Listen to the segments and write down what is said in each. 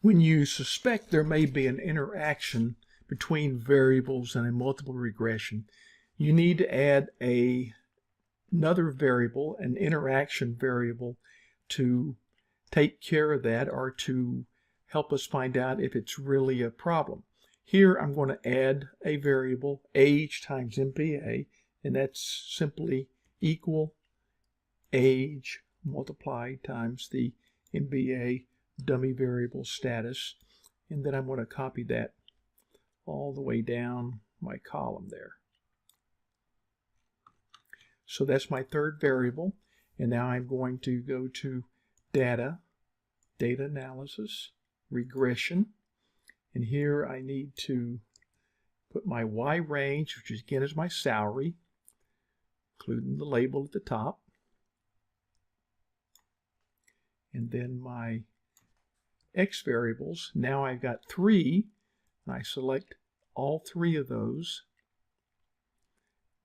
When you suspect there may be an interaction between variables in a multiple regression, you need to add another variable, an interaction variable, to take care of that or to help us find out if it's really a problem. Here I'm going to add a variable, age times MBA, and that's simply equal age multiplied times the MBA dummy variable status, and then I'm going to copy that all the way down my column there. So that's my third variable, and now I'm going to go to data, data analysis, regression, and here I need to put my Y range, which again is my salary, including the label at the top, and then my X variables. Now I've got 3, and I select all 3 of those,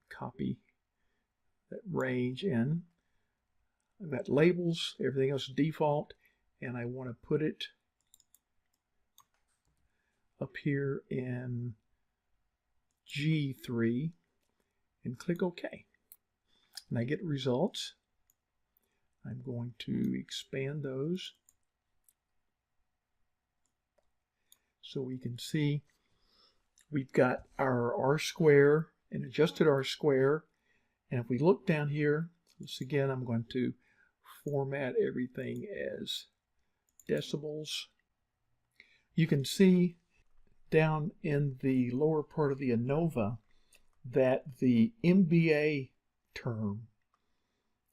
copy that range in. I've got labels, everything else default, and I want to put it up here in G3 and click OK. And I get results. I'm going to expand those so we can see we've got our R square and adjusted R square. And if we look down here, this again, I'm going to format everything as decibels. You can see down in the lower part of the ANOVA that the MBA term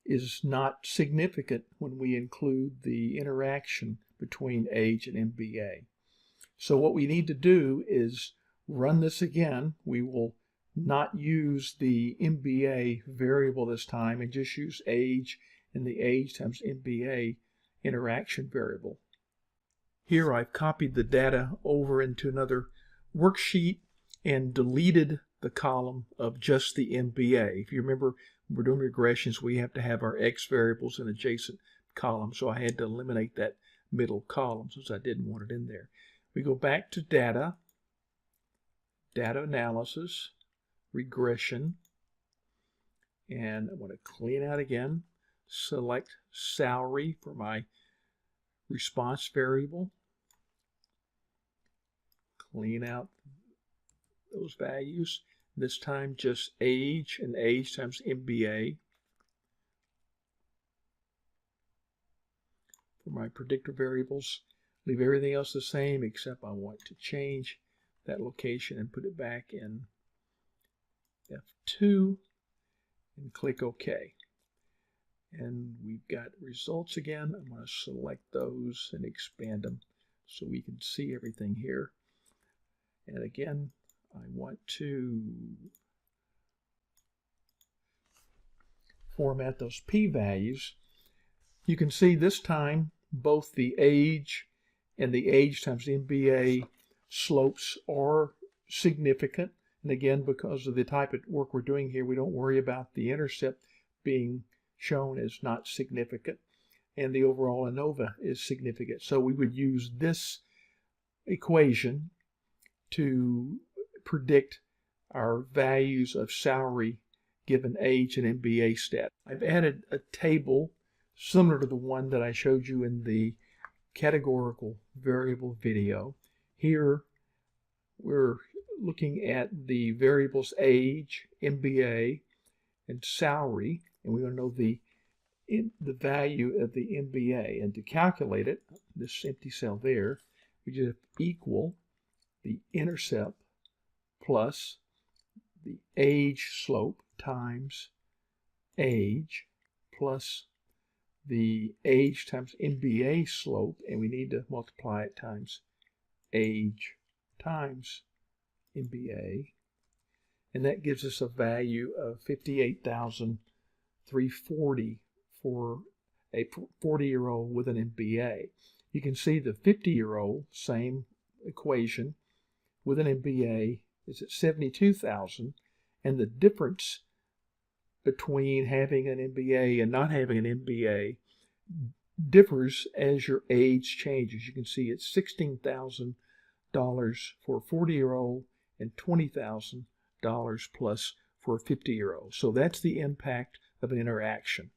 is not significant when we include the interaction between age and MBA. So what we need to do is run this again. We will not use the MBA variable this time and just use age and the age times MBA interaction variable. Here I've copied the data over into another worksheet and deleted the column of just the MBA. If you remember, when we're doing regressions, we have to have our X variables in adjacent columns, so I had to eliminate that middle column since I didn't want it in there. We go back to data, data analysis, regression, and I want to clean out again, select salary for my response variable, clean out those values, this time just age and age times MBA. For my predictor variables, leave everything else the same except I want to change that location and put it back in F2 and click OK. And we've got results again. I'm going to select those and expand them so we can see everything here. And again, I want to format those p-values. You can see this time both the age and the age times MBA slopes are significant. And again, because of the type of work we're doing here, we don't worry about the intercept being shown as not significant. And the overall ANOVA is significant. So we would use this equation to predict our values of salary given age and MBA stat. I've added a table similar to the one that I showed you in the categorical variable video. Here we're looking at the variables age, MBA, and salary, and we want to know the value of the MBA. And to calculate it, this empty cell there, we just equal the intercept plus the age slope times age plus the age times MBA slope, and we need to multiply it times age times MBA, and that gives us a value of 58,340 for a 40-year-old with an MBA. You can see the 50-year-old, same equation, with an MBA is at 72,000, and the difference between having an MBA and not having an MBA differs as your age changes. You can see it's $16,000 for a 40-year-old and $20,000 plus for a 50-year-old. So that's the impact of an interaction.